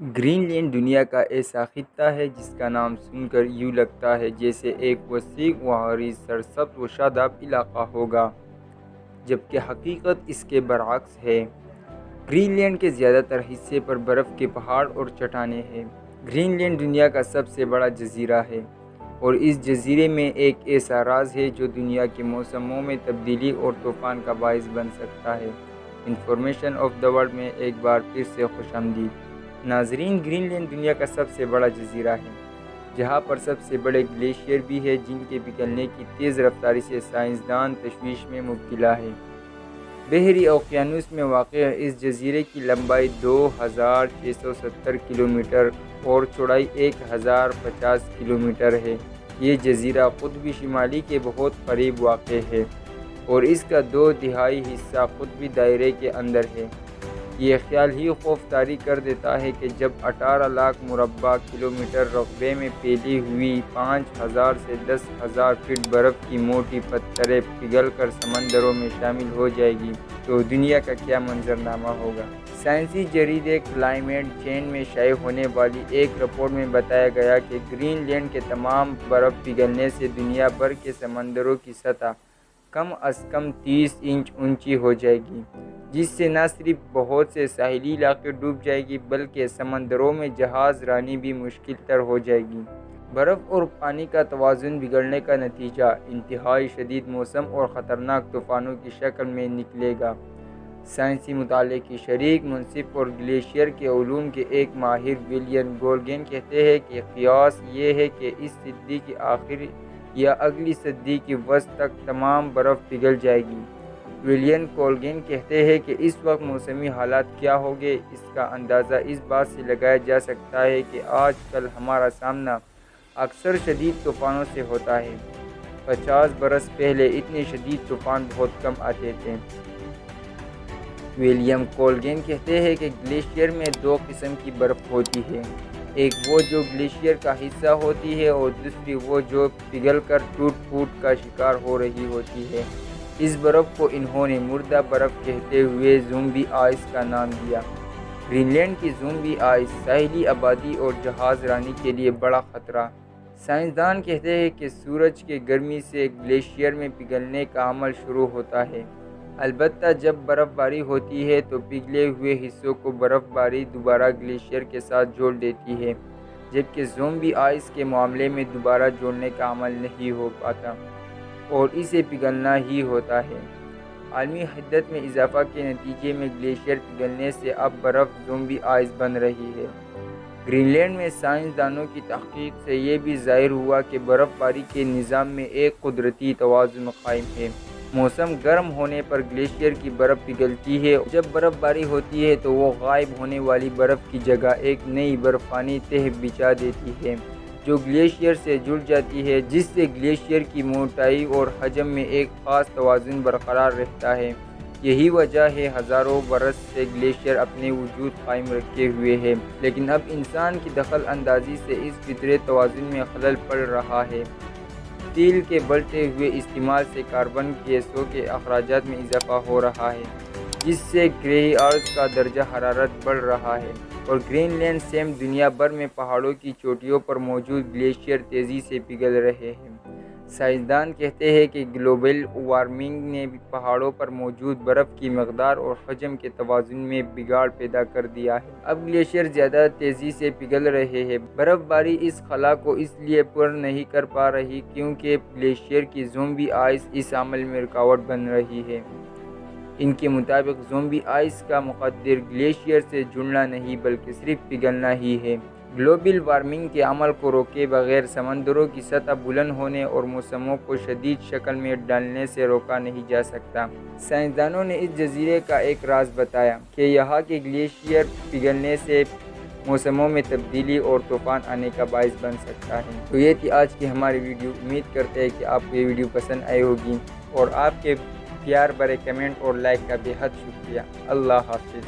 Green land دنیا کا ایسا خطہ ہے جس کا نام سن کر یوں لگتا ہے جیسے ایک وسیع و عریض سرسبز و شاداب علاقہ ہوگا، جبکہ حقیقت اس کے برعکس ہے۔ گرین لینڈ کے زیادہ تر حصے پر برف کے پہاڑ اور چٹانیں ہیں۔ گرین لینڈ دنیا کا سب سے بڑا جزیرہ ہے، اور اس جزیرے میں ایک ایسا راز ہے جو دنیا کے موسموں میں تبدیلی اور طوفان کا باعث بن سکتا ہے۔ انفارمیشن آف دی ورلڈ میں ایک بار پھر سے خوش آمدید۔ ناظرین، گرین لینڈ دنیا کا سب سے بڑا جزیرہ ہے، جہاں پر سب سے بڑے گلیشیئر بھی ہیں جن کے پگھلنے کی تیز رفتاری سے سائنسدان تشویش میں مبتلا ہیں۔ بحری اوقیانوس میں واقع اس جزیرے کی لمبائی 2670 کلومیٹر اور چوڑائی 1050 کلومیٹر ہے۔ یہ جزیرہ قطب شمالی کے بہت قریب واقع ہے، اور اس کا 2/3 حصہ قطبی دائرے کے اندر ہے۔ یہ خیال ہی خوف طاری کر دیتا ہے کہ جب 18 لاکھ مربع کلومیٹر رقبے میں پھیلی ہوئی 5000 سے 10,000 فٹ برف کی موٹی پتھریں پگھل کر سمندروں میں شامل ہو جائے گی تو دنیا کا کیا منظرنامہ ہوگا۔ سائنسی جریدے کلائمیٹ چینج میں شائع ہونے والی ایک رپورٹ میں بتایا گیا کہ گرین لینڈ کے تمام برف پگھلنے سے دنیا بھر کے سمندروں کی سطح کم از کم 30 انچ اونچی ہو جائے گی، جس سے نہ صرف بہت سے ساحلی علاقے ڈوب جائیں گے بلکہ سمندروں میں جہاز رانی بھی مشکل تر ہو جائے گی۔ برف اور پانی کا توازن بگڑنے کا نتیجہ انتہائی شدید موسم اور خطرناک طوفانوں کی شکل میں نکلے گا۔ سائنسی مطالعے کی شریک منصف اور گلیشیئر کے علوم کے ایک ماہر ولیم کولگین کہتے ہیں کہ قیاس یہ ہے کہ اس صدی کے آخر یا اگلی صدی کے وسط تک تمام برف پگھل جائے گی۔ ولیم کولگین کہتے ہیں کہ اس وقت موسمی حالات کیا ہوں گے، اس کا اندازہ اس بات سے لگایا جا سکتا ہے کہ آج کل ہمارا سامنا اکثر شدید طوفانوں سے ہوتا ہے۔ 50 برس پہلے اتنے شدید طوفان بہت کم آتے تھے۔ ولیم کولگین کہتے ہیں کہ گلیشیئر میں 2 قسم کی برف ہوتی ہے، ایک وہ جو گلیشیئر کا حصہ ہوتی ہے اور دوسری وہ جو پگھل کر ٹوٹ پھوٹ کا شکار ہو رہی ہوتی ہے۔ اس برف کو انہوں نے مردہ برف کہتے ہوئے زومبی آئس کا نام دیا۔ گرین لینڈ کی زومبی آئس ساحلی آبادی اور جہاز رانی کے لیے بڑا خطرہ۔ سائنسدان کہتے ہیں کہ سورج کی گرمی سے گلیشیئر میں پگھلنے کا عمل شروع ہوتا ہے، البتہ جب برف باری ہوتی ہے تو پگھلے ہوئے حصوں کو برف باری دوبارہ گلیشیئر کے ساتھ جوڑ دیتی ہے، جبکہ زومبی آئس کے معاملے میں دوبارہ جوڑنے کا عمل نہیں ہو پاتا اور اسے پگھلنا ہی ہوتا ہے۔ عالمی حدت میں اضافہ کے نتیجے میں گلیشیئر پگھلنے سے اب برف زومبی آئس بن رہی ہے۔ گرین لینڈ میں سائنسدانوں کی تحقیق سے یہ بھی ظاہر ہوا کہ برف باری کے نظام میں ایک قدرتی توازن قائم ہے۔ موسم گرم ہونے پر گلیشیئر کی برف پگھلتی ہے، اور جب برف باری ہوتی ہے تو وہ غائب ہونے والی برف کی جگہ ایک نئی برفانی تہہ بچھا دیتی ہے جو گلیشیئر سے جڑ جاتی ہے، جس سے گلیشیئر کی موٹائی اور حجم میں ایک خاص توازن برقرار رہتا ہے۔ یہی وجہ ہے ہزاروں برس سے گلیشیئر اپنے وجود قائم رکھے ہوئے ہے، لیکن اب انسان کی دخل اندازی سے اس فطری توازن میں خلل پڑ رہا ہے۔ تیل کے بڑھتے ہوئے استعمال سے کاربن گیسوں کے اخراجات میں اضافہ ہو رہا ہے، جس سے گرہ ارض کا درجہ حرارت بڑھ رہا ہے، اور گرین لینڈ سمیت دنیا بھر میں پہاڑوں کی چوٹیوں پر موجود گلیشیئر تیزی سے پگھل رہے ہیں۔ سائنسدان کہتے ہیں کہ گلوبل وارمنگ نے پہاڑوں پر موجود برف کی مقدار اور حجم کے توازن میں بگاڑ پیدا کر دیا ہے۔ اب گلیشیئر زیادہ تیزی سے پگھل رہے ہیں۔ برف باری اس خلا کو اس لیے پر نہیں کر پا رہی کیونکہ گلیشیئر کی زومبی آئس اس عمل میں رکاوٹ بن رہی ہے۔ ان کے مطابق زومبی آئس کا مقدر گلیشیئر سے جڑنا نہیں بلکہ صرف پگھلنا ہی ہے۔ گلوبل وارمنگ کے عمل کو روکے بغیر سمندروں کی سطح بلند ہونے اور موسموں کو شدید شکل میں ڈالنے سے روکا نہیں جا سکتا۔ سائنسدانوں نے اس جزیرے کا ایک راز بتایا کہ یہاں کے گلیشیئر پگھلنے سے موسموں میں تبدیلی اور طوفان آنے کا باعث بن سکتا ہے۔ تو یہ تھی آج کی ہماری ویڈیو۔ امید کرتے ہیں کہ آپ کو یہ ویڈیو پسند آئی ہوگی، اور آپ کے پیار بھرے کمنٹ اور لائک کا بے حد شکریہ۔ اللہ حافظ۔